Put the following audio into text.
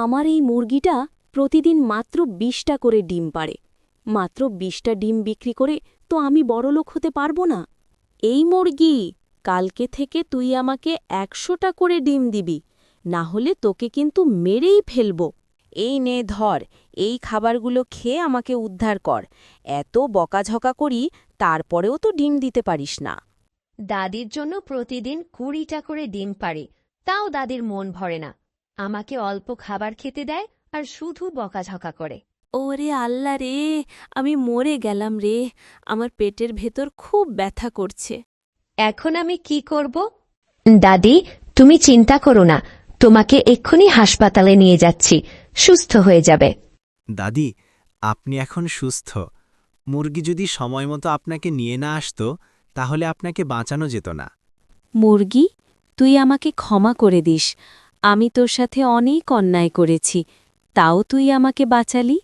আমার এই মুরগিটা প্রতিদিন মাত্র ২০টা করে ডিম পাড়ে। মাত্র ২০টা ডিম বিক্রি করে তো আমি বড়লোক হতে পারব না। এই মুরগি, কালকে থেকে তুই আমাকে ১০০টা করে ডিম দিবি, না হলে তোকে কিন্তু মেরেই ফেলব। এই নে ধর, এই খাবারগুলো খেয়ে আমাকে উদ্ধার কর। এত বকাঝকা করি, তারপরেও তো ডিম দিতে পারিস না। দাদির জন্য প্রতিদিন ২০টা করে ডিম পাড়ে, তাও দাদির মন ভরে না। আমাকে অল্প খাবার খেতে দেয় আর শুধু বকাঝকা করে। ওরে আল্লাহ রে, আমি মরে গেলাম রে। আমার পেটের ভেতর খুব ব্যথা করছে। এখন আমি কি করব? দাদি, তুমি চিন্তা করো না, তোমাকে এক্ষুনি হাসপাতালে নিয়ে যাচ্ছি, সুস্থ হয়ে যাবে। দাদি, আপনি এখন সুস্থ। মুরগি যদি সময়মতো আপনাকে নিয়ে না আসতো, তাহলে আপনাকে বাঁচানো যেত না। মুরগি, তুই আমাকে ক্ষমা করে দিস। আমি তোর সাথে অনেক অন্যায় করেছি, তাও তুই আমাকে বাঁচালি।